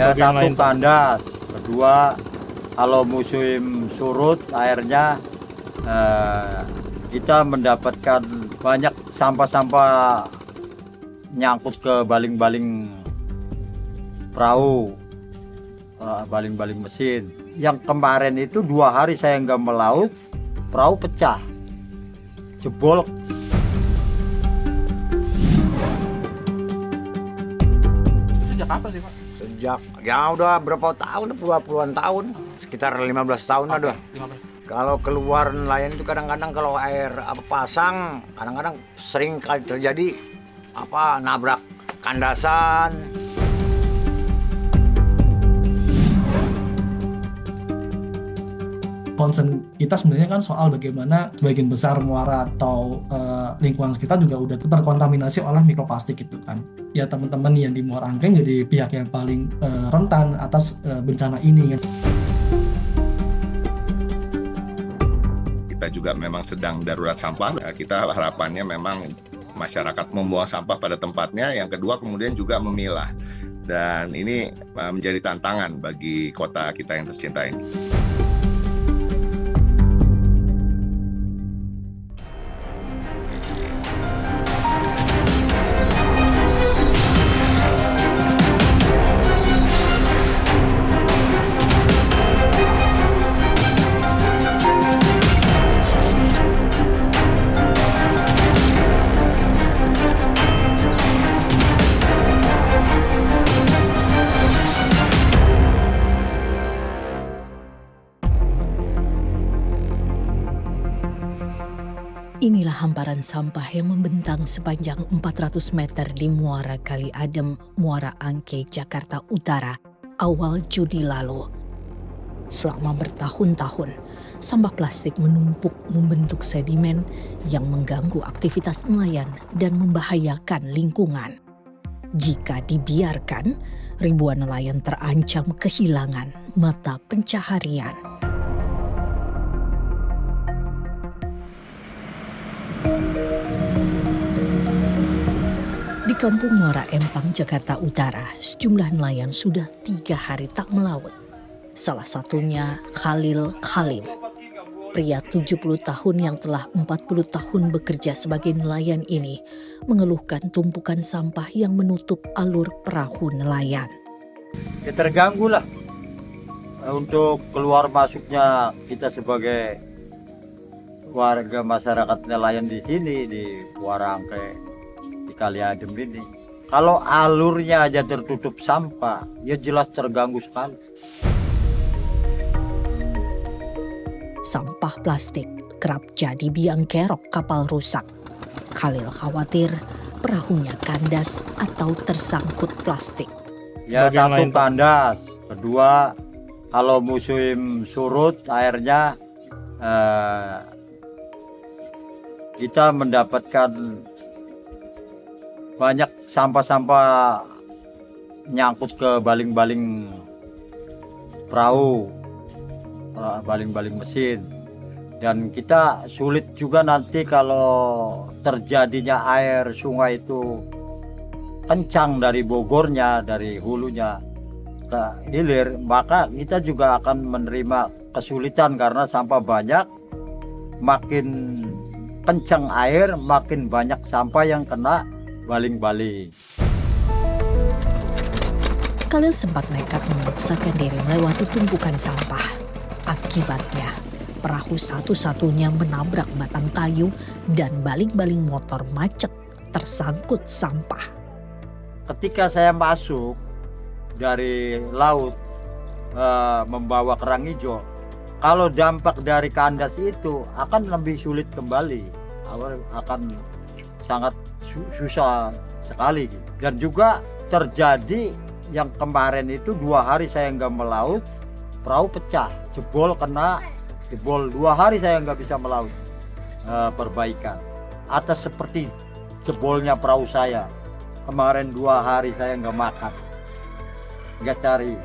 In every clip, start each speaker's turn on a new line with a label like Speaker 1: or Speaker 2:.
Speaker 1: Ya
Speaker 2: Hobi yang
Speaker 1: satu
Speaker 2: lain tuh?
Speaker 1: kandas, kedua kalau musim surut airnya eh, kita mendapatkan banyak sampah-sampah nyangkut ke baling-baling perahu, baling-baling mesin. Yang kemarin itu 2 hari saya nggak melaut, perahu pecah, jebol.
Speaker 2: Sejak kapan sih Pak?
Speaker 3: Sejak ya udah berapa tahun, puluhan tahun, sekitar 15 tahun ada.
Speaker 2: 15.
Speaker 3: Kalau keluar nelayan itu kadang-kadang kalau air pasang, kadang-kadang sering kali terjadi nabrak kandasan.
Speaker 4: Concern kita sebenarnya kan soal bagaimana sebagian besar muara atau lingkungan kita juga udah terkontaminasi oleh mikroplastik gitu kan. Ya teman-teman yang di Muara Angke jadi pihak yang paling rentan atas bencana ini.
Speaker 5: Kita juga memang sedang darurat sampah. Kita harapannya memang masyarakat membuang sampah pada tempatnya. Yang kedua kemudian juga memilah. Dan ini menjadi tantangan bagi kota kita yang tercinta ini.
Speaker 6: Inilah hamparan sampah yang membentang sepanjang 400 meter di Muara Kali Adem, Muara Angke, Jakarta Utara, awal Juni lalu. Selama bertahun-tahun, sampah plastik menumpuk membentuk sedimen yang mengganggu aktivitas nelayan dan membahayakan lingkungan. Jika dibiarkan, ribuan nelayan terancam kehilangan mata pencaharian. Di Kampung Muara Empang, Jakarta Utara, sejumlah nelayan sudah 3 hari tak melaut. Salah satunya Khalil Khalim, pria 70 tahun yang telah 40 tahun bekerja sebagai nelayan ini, mengeluhkan tumpukan sampah yang menutup alur perahu nelayan.
Speaker 1: Ya terganggu lah untuk keluar masuknya kita sebagai warga masyarakat nelayan di sini di Muara Angke, di Kali Adem ini. Kalau alurnya aja tertutup sampah, ya jelas terganggu sekali.
Speaker 6: Sampah plastik kerap jadi biang kerok kapal rusak. Khalil khawatir perahunya kandas atau tersangkut plastik.
Speaker 1: Ya
Speaker 2: Sebagian
Speaker 1: satu
Speaker 2: lain tuh?
Speaker 1: kandas, kedua kalau musim surut airnya kita mendapatkan banyak sampah-sampah nyangkut ke baling-baling perahu, baling-baling mesin. Dan kita sulit juga nanti kalau terjadinya air sungai itu kencang dari Bogornya, dari hulunya ke hilir, maka kita juga akan menerima kesulitan karena sampah banyak. Makin kencang air, makin banyak sampah yang kena baling-baling.
Speaker 6: Khalil sempat nekat memaksakan diri melewati tumpukan sampah. Akibatnya, perahu satu-satunya menabrak batang kayu dan baling-baling motor macet tersangkut sampah.
Speaker 1: Ketika saya masuk dari laut membawa kerang hijau, kalau dampak dari kandas itu akan lebih sulit kembali, akan sangat susah sekali. Dan juga terjadi yang kemarin itu 2 hari saya nggak melaut, perahu pecah, jebol 2 hari saya nggak bisa melaut. Perbaikan atas seperti jebolnya perahu saya kemarin 2 hari saya nggak makan, nggak cari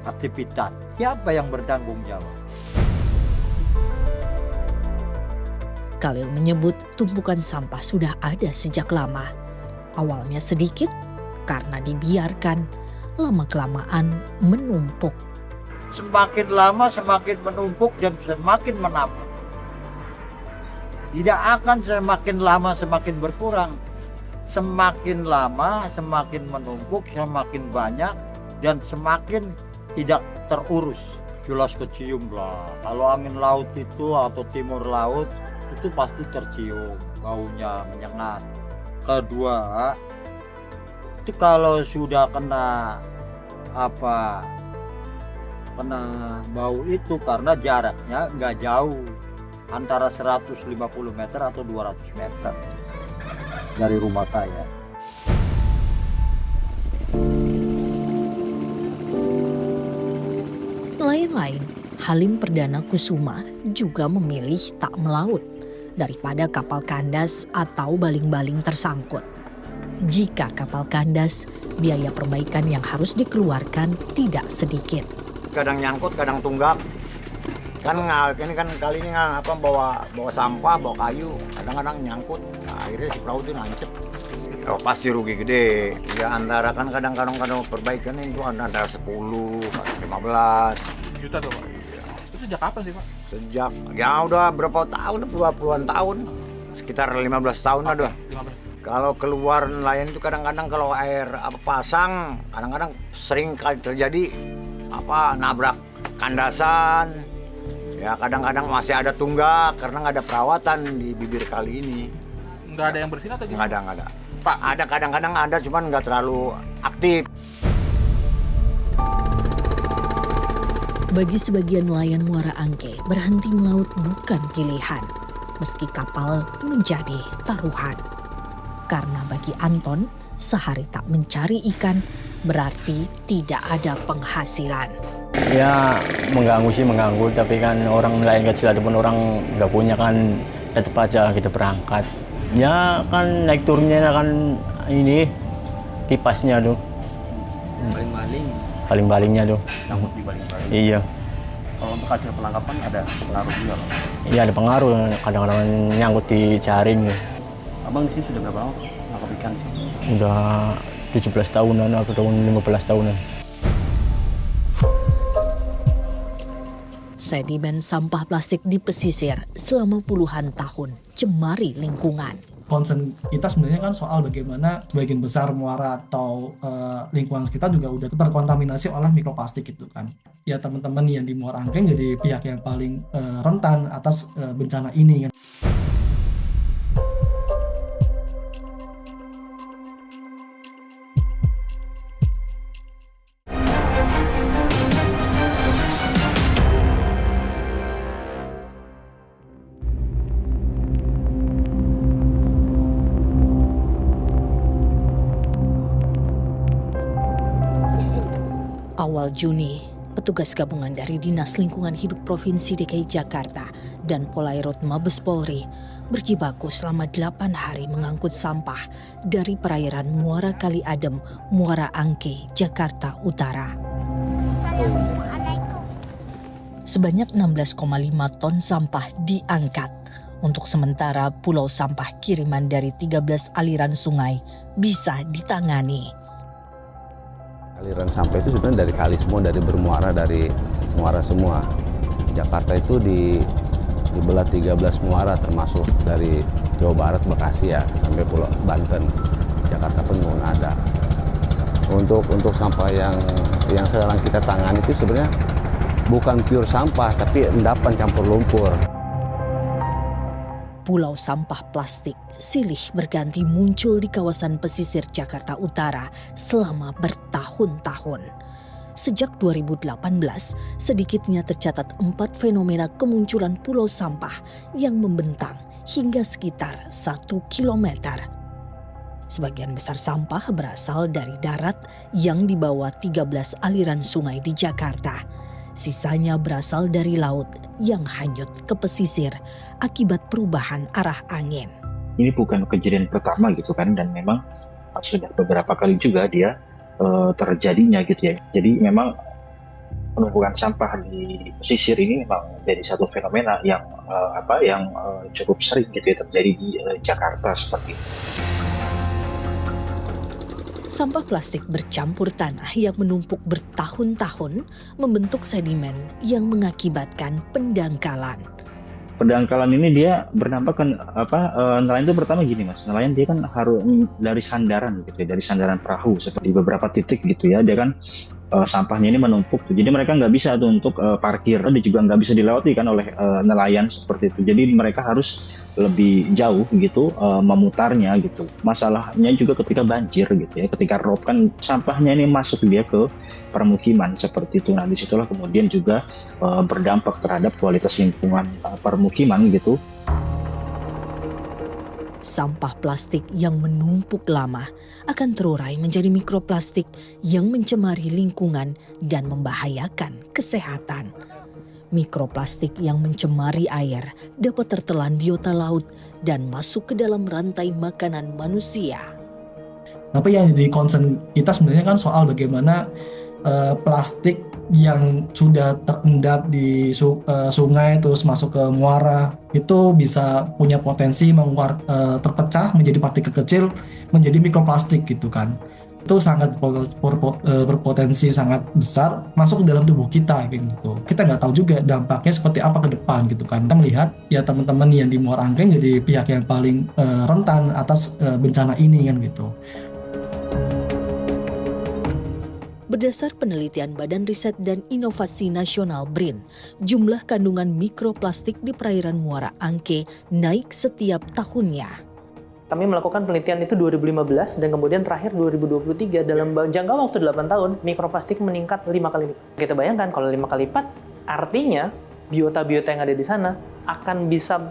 Speaker 1: aktivitas. Siapa yang bertanggung jawab?
Speaker 6: Khalil menyebut tumpukan sampah sudah ada sejak lama. Awalnya sedikit karena dibiarkan, lama-kelamaan menumpuk.
Speaker 1: Semakin lama semakin menumpuk dan semakin menambah. Tidak akan semakin lama semakin berkurang. Semakin lama semakin menumpuk, semakin banyak dan semakin tidak terurus. Jelas kecium lah. Kalau angin laut itu atau timur laut itu pasti tercium, baunya menyengat. Kedua, itu kalau sudah kena bau itu karena jaraknya nggak jauh, antara 150 meter atau 200 meter dari rumah saya.
Speaker 6: Nelayan lain, Halim Perdana Kusuma, juga memilih tak melaut daripada kapal kandas atau baling-baling tersangkut. Jika kapal kandas, biaya perbaikan yang harus dikeluarkan tidak sedikit.
Speaker 3: Kadang nyangkut, kadang tunggak. Ini kan kali ini bawa sampah, bawa kayu, kadang-kadang nyangkut. Nah, akhirnya si perahu itu nancep. Oh, pasti rugi gede. Ya antara kan kadang-kadang perbaikan itu antara 10, 15
Speaker 2: juta tuh Pak. Itu sejak kapan sih Pak?
Speaker 3: Sejak ya udah berapa tahun, 20-an tahun. Sekitar 15 tahun ada.
Speaker 2: 15.
Speaker 3: Kalau keluar nelayan itu kadang-kadang kalau air pasang, kadang-kadang sering kali terjadi nabrak kandasan. Ya kadang-kadang masih ada tunggak karena nggak ada perawatan di bibir kali ini.
Speaker 2: Nggak ada yang bersihin atau gimana?
Speaker 3: Nggak ada.
Speaker 2: Pak,
Speaker 3: Ada kadang-kadang ada, cuman nggak terlalu aktif.
Speaker 6: Bagi sebagian nelayan Muara Angke, berhenti melaut bukan pilihan, meski kapal menjadi taruhan. Karena bagi Anton, sehari tak mencari ikan berarti tidak ada penghasilan.
Speaker 7: Ya mengganggu sih mengganggu, tapi kan orang nelayan kecil ataupun orang nggak punya kan tetap aja kita berangkat. Ya kan naik turunnya kan ini kipasnya tuh. Baling-balingnya tuh.
Speaker 8: Baling-baling.
Speaker 7: Iya.
Speaker 8: Kalau untuk hasil penangkapan ada pengaruh juga loh.
Speaker 7: Iya ada pengaruh, kadang-kadang nyangkut di jaring.
Speaker 8: Abang di sini sudah berapa lama nangkap ikan sih?
Speaker 7: Udah 17 tahunan atau tahun 15 tahunan.
Speaker 6: Sedimen sampah plastik di pesisir selama puluhan tahun cemari lingkungan.
Speaker 4: Concern kita sebenarnya kan soal bagaimana sebagian besar muara atau lingkungan kita juga udah terkontaminasi oleh mikroplastik itu kan. Ya teman-teman yang di Muara Angke jadi pihak yang paling rentan atas bencana ini kan.
Speaker 6: Awal Juni, petugas gabungan dari Dinas Lingkungan Hidup Provinsi DKI Jakarta dan Polairut Mabes Polri berjibaku selama 8 hari mengangkut sampah dari perairan Muara Kali Adem, Muara Angke, Jakarta Utara. Sebanyak 16,5 ton sampah diangkat. Untuk sementara, pulau sampah kiriman dari 13 aliran sungai bisa ditangani.
Speaker 9: Aliran sampah itu sebenarnya dari kali semua, dari bermuara, dari muara semua. Jakarta itu dibelah 13 muara, termasuk dari Jawa Barat, Bekasi ya, sampai Pulau Banten. Jakarta pun ada. Untuk sampah yang sedang kita tangani itu sebenarnya bukan pure sampah, tapi endapan campur lumpur.
Speaker 6: Pulau sampah plastik silih berganti muncul di kawasan pesisir Jakarta Utara selama bertahun-tahun. Sejak 2018, sedikitnya tercatat 4 fenomena kemunculan pulau sampah yang membentang hingga sekitar 1 kilometer. Sebagian besar sampah berasal dari darat yang dibawa 13 aliran sungai di Jakarta. Sisanya berasal dari laut yang hanyut ke pesisir akibat perubahan arah angin.
Speaker 8: Ini bukan kejadian pertama gitu kan, dan memang sudah beberapa kali juga dia terjadinya gitu ya. Jadi memang penumpukan sampah di pesisir ini memang jadi satu fenomena yang cukup sering gitu ya terjadi di Jakarta seperti itu.
Speaker 6: Sampah plastik bercampur tanah yang menumpuk bertahun-tahun membentuk sedimen yang mengakibatkan pendangkalan.
Speaker 8: Pendangkalan ini dia berdampak kan nelayan itu pertama gini Mas, nelayan dia kan harus dari sandaran gitu ya, dari sandaran perahu seperti beberapa titik gitu ya, dia kan sampahnya ini menumpuk tuh. Jadi mereka nggak bisa tuh untuk parkir, dan juga nggak bisa dilewati kan oleh nelayan seperti itu. Jadi mereka harus lebih jauh gitu memutarnya gitu. Masalahnya juga ketika banjir gitu ya, ketika rob kan sampahnya ini masuk dia ke permukiman seperti itu. Nah disitulah kemudian juga berdampak terhadap kualitas lingkungan permukiman gitu.
Speaker 6: Sampah plastik yang menumpuk lama akan terurai menjadi mikroplastik yang mencemari lingkungan dan membahayakan kesehatan. Mikroplastik yang mencemari air dapat tertelan biota laut dan masuk ke dalam rantai makanan manusia.
Speaker 4: Tapi yang jadi concern kita sebenarnya kan soal bagaimana plastik yang sudah terendap di sungai terus masuk ke muara itu bisa punya potensi terpecah menjadi partikel kecil menjadi mikroplastik gitu kan. Itu sangat berpotensi sangat besar masuk ke dalam tubuh kita gitu. Kita nggak tahu juga dampaknya seperti apa ke depan gitu kan. Kita melihat ya teman-teman yang di Muara Angke jadi pihak yang paling rentan atas bencana ini kan gitu.
Speaker 6: Berdasar penelitian Badan Riset dan Inovasi Nasional BRIN, jumlah kandungan mikroplastik di perairan Muara Angke naik setiap tahunnya.
Speaker 10: Kami melakukan penelitian itu 2015 dan kemudian terakhir 2023 dalam jangka waktu 8 tahun mikroplastik meningkat 5 kali lipat. Kita bayangkan kalau 5 kali lipat artinya biota-biota yang ada di sana akan bisa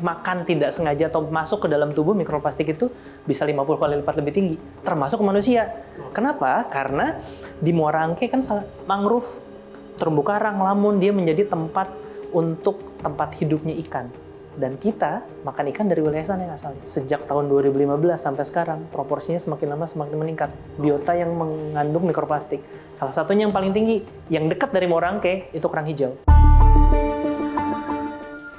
Speaker 10: makan tidak sengaja atau masuk ke dalam tubuh mikroplastik itu bisa 50 kali lipat lebih tinggi, termasuk manusia. Kenapa? Karena di Muara Angke kan mangrove, terumbu karang, lamun, dia menjadi tempat untuk tempat hidupnya ikan. Dan kita makan ikan dari wilayah sana yang asalnya. Sejak tahun 2015 sampai sekarang, proporsinya semakin lama semakin meningkat. Biota yang mengandung mikroplastik. Salah satunya yang paling tinggi, yang dekat dari Muara Angke, itu kerang hijau.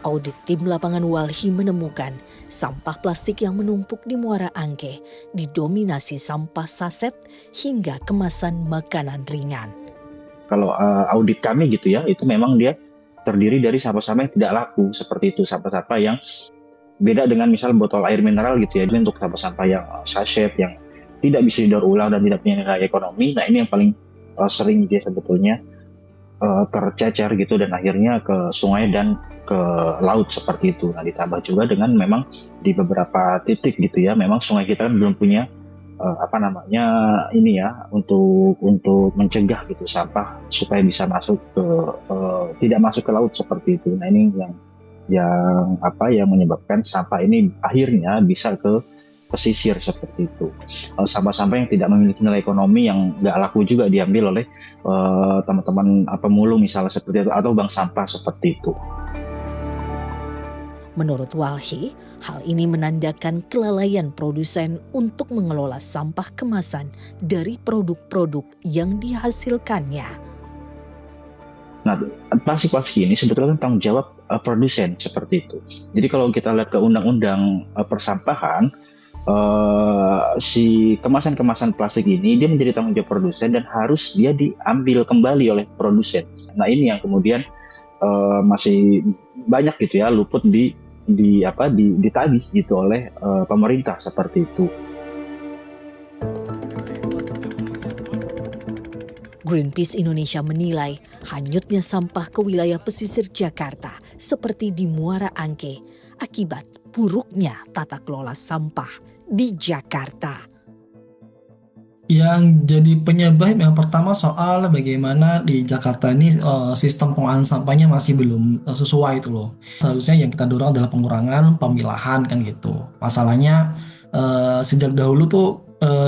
Speaker 6: Audit tim lapangan Walhi menemukan sampah plastik yang menumpuk di Muara Angke didominasi sampah saset hingga kemasan makanan ringan.
Speaker 8: Kalau audit kami gitu ya, itu memang dia terdiri dari sampah-sampah yang tidak laku seperti itu, sampah-sampah yang beda dengan misal botol air mineral gitu ya. Jadi untuk sampah-sampah yang sachet yang tidak bisa didaur ulang dan tidak punya nilai ekonomi, nah ini yang paling sering dia sebetulnya tercecer gitu dan akhirnya ke sungai dan ke laut seperti itu. Nah ditambah juga dengan memang di beberapa titik gitu ya, memang sungai kita kan belum punya untuk mencegah gitu sampah supaya bisa masuk ke tidak masuk ke laut seperti itu. Nah ini yang menyebabkan sampah ini akhirnya bisa ke pesisir seperti itu. Sampah-sampah yang tidak memiliki nilai ekonomi yang nggak laku juga diambil oleh teman-teman pemulung misalnya seperti itu, atau bank sampah seperti itu.
Speaker 6: Menurut Walhi, hal ini menandakan kelalaian produsen untuk mengelola sampah kemasan dari produk-produk yang dihasilkannya.
Speaker 8: Nah, plastik ini sebetulnya tanggung jawab produsen seperti itu. Jadi kalau kita lihat ke undang-undang persampahan, si kemasan-kemasan plastik ini dia menjadi tanggung jawab produsen dan harus dia diambil kembali oleh produsen. Nah ini yang kemudian masih banyak gitu ya luput ditagih gitu oleh pemerintah seperti itu.
Speaker 6: Greenpeace Indonesia menilai hanyutnya sampah ke wilayah pesisir Jakarta seperti di Muara Angke akibat buruknya tata kelola sampah di Jakarta.
Speaker 4: Yang jadi penyebab yang pertama soal bagaimana di Jakarta ini sistem pengolahan sampahnya masih belum sesuai itu loh. Seharusnya yang kita dorong adalah pengurangan pemilahan kan gitu. Masalahnya sejak dahulu tuh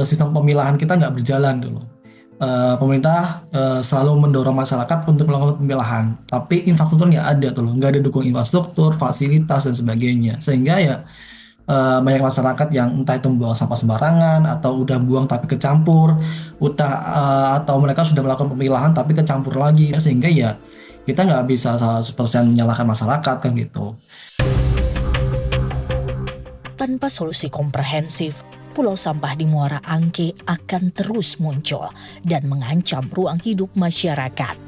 Speaker 4: sistem pemilahan kita nggak berjalan dulu. Pemerintah selalu mendorong masyarakat untuk melakukan pemilahan, tapi infrastruktur nggak ada tuh loh, nggak ada dukung infrastruktur, fasilitas dan sebagainya, sehingga ya banyak masyarakat yang entah itu membuang sampah sembarangan atau udah buang tapi kecampur, atau mereka sudah melakukan pemilahan tapi kecampur lagi, sehingga ya kita nggak bisa 100% menyalahkan masyarakat kan gitu.
Speaker 6: Tanpa solusi komprehensif, pulau sampah di Muara Angke akan terus muncul dan mengancam ruang hidup masyarakat.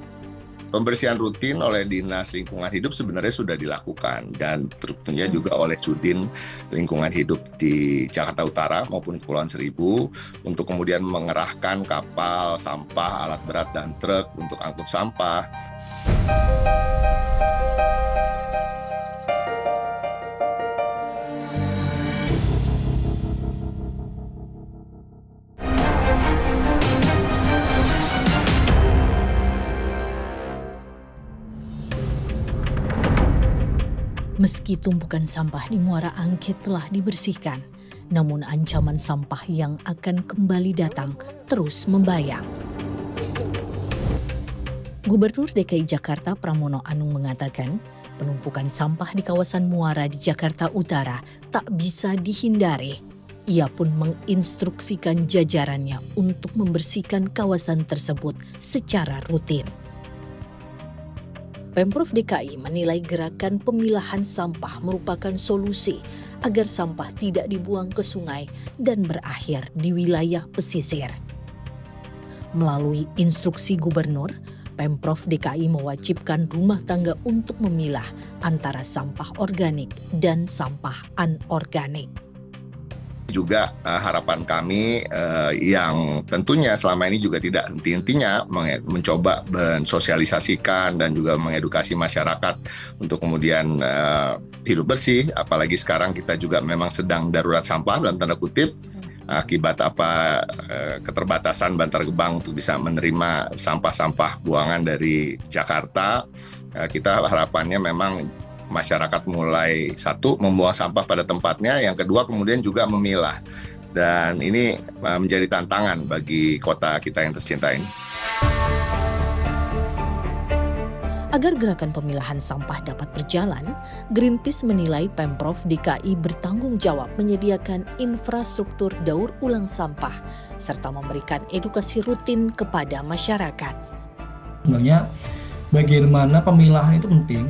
Speaker 5: Pembersihan rutin oleh Dinas Lingkungan Hidup sebenarnya sudah dilakukan dan tentunya juga oleh Sudin Lingkungan Hidup di Jakarta Utara maupun Kepulauan Seribu untuk kemudian mengerahkan kapal sampah, alat berat dan truk untuk angkut sampah.
Speaker 6: Meski tumpukan sampah di Muara Angke telah dibersihkan, namun ancaman sampah yang akan kembali datang terus membayang. Gubernur DKI Jakarta Pramono Anung mengatakan, penumpukan sampah di kawasan Muara di Jakarta Utara tak bisa dihindari. Ia pun menginstruksikan jajarannya untuk membersihkan kawasan tersebut secara rutin. Pemprov DKI menilai gerakan pemilahan sampah merupakan solusi agar sampah tidak dibuang ke sungai dan berakhir di wilayah pesisir. Melalui instruksi gubernur, Pemprov DKI mewajibkan rumah tangga untuk memilah antara sampah organik dan sampah anorganik.
Speaker 5: Juga harapan kami yang tentunya selama ini juga tidak henti-hentinya mencoba mensosialisasikan dan juga mengedukasi masyarakat untuk kemudian hidup bersih, apalagi sekarang kita juga memang sedang darurat sampah dalam tanda kutip akibat keterbatasan Bantar Gebang untuk bisa menerima sampah-sampah buangan dari Jakarta. Kita harapannya memang masyarakat mulai satu membuang sampah pada tempatnya, yang kedua kemudian juga memilah, dan ini menjadi tantangan bagi kota kita yang tercinta ini.
Speaker 6: Agar gerakan pemilahan sampah dapat berjalan, Greenpeace menilai Pemprov DKI bertanggung jawab menyediakan infrastruktur daur ulang sampah serta memberikan edukasi rutin kepada masyarakat.
Speaker 4: Sebenarnya bagaimana pemilahan itu penting.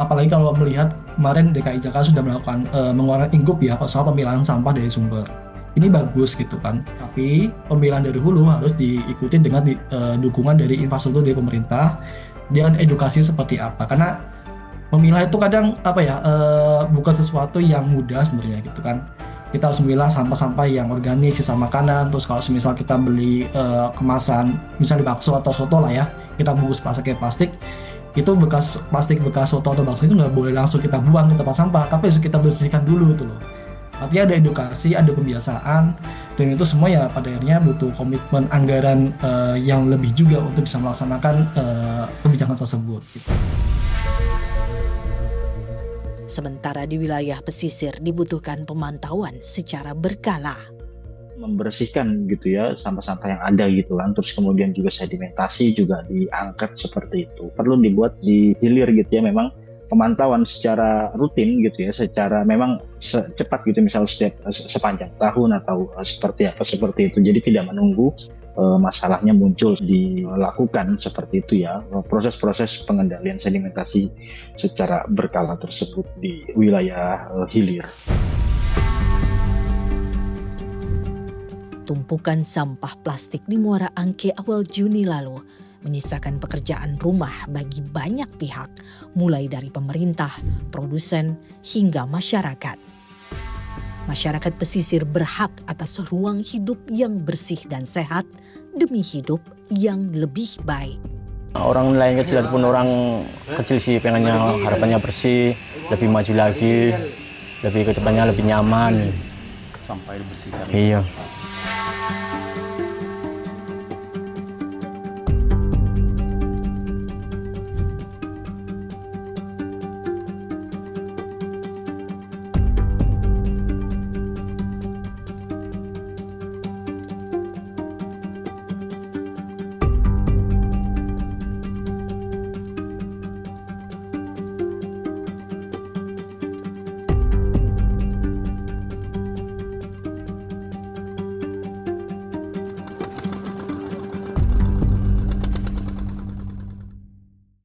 Speaker 4: Apalagi kalau melihat kemarin DKI Jakarta sudah melakukan mengeluarkan inggup ya soal pemilahan sampah dari sumber. Ini bagus gitu kan. Tapi pemilahan dari hulu harus diikuti dengan dukungan dari infrastruktur dari pemerintah dan edukasi seperti apa. Karena memilah itu kadang bukan sesuatu yang mudah sebenarnya gitu kan. Kita harus memilah sampah-sampah yang organik, sisa makanan. Terus kalau misal kita beli kemasan, misalnya bakso atau soto lah ya, kita bungkus pakai plastik. Itu bekas soto atau bakso itu nggak boleh langsung kita buang ke tempat sampah, tapi harus kita bersihkan dulu gitu loh. Artinya ada edukasi, ada pembiasaan, dan itu semua ya pada akhirnya butuh komitmen anggaran yang lebih juga untuk bisa melaksanakan kebijakan tersebut. Gitu.
Speaker 6: Sementara di wilayah pesisir dibutuhkan pemantauan secara berkala.
Speaker 8: Membersihkan gitu ya sampah-sampah yang ada gitu kan, terus kemudian juga sedimentasi juga diangkat seperti itu, perlu dibuat di hilir gitu ya, memang pemantauan secara rutin gitu ya, secara memang cepat gitu, misal setiap sepanjang tahun atau seperti itu, jadi tidak menunggu masalahnya muncul, dilakukan seperti itu ya, proses-proses pengendalian sedimentasi secara berkala tersebut di wilayah hilir.
Speaker 6: Tumpukan sampah plastik di Muara Angke awal Juni lalu menyisakan pekerjaan rumah bagi banyak pihak, mulai dari pemerintah, produsen, hingga masyarakat. Masyarakat pesisir berhak atas ruang hidup yang bersih dan sehat demi hidup yang lebih baik.
Speaker 7: Orang lain kecil ataupun orang kecil sih pengennya harapannya bersih, lebih maju lagi, lebih ke depannya lebih nyaman.
Speaker 2: Sampai dibersihkan.
Speaker 7: Iya.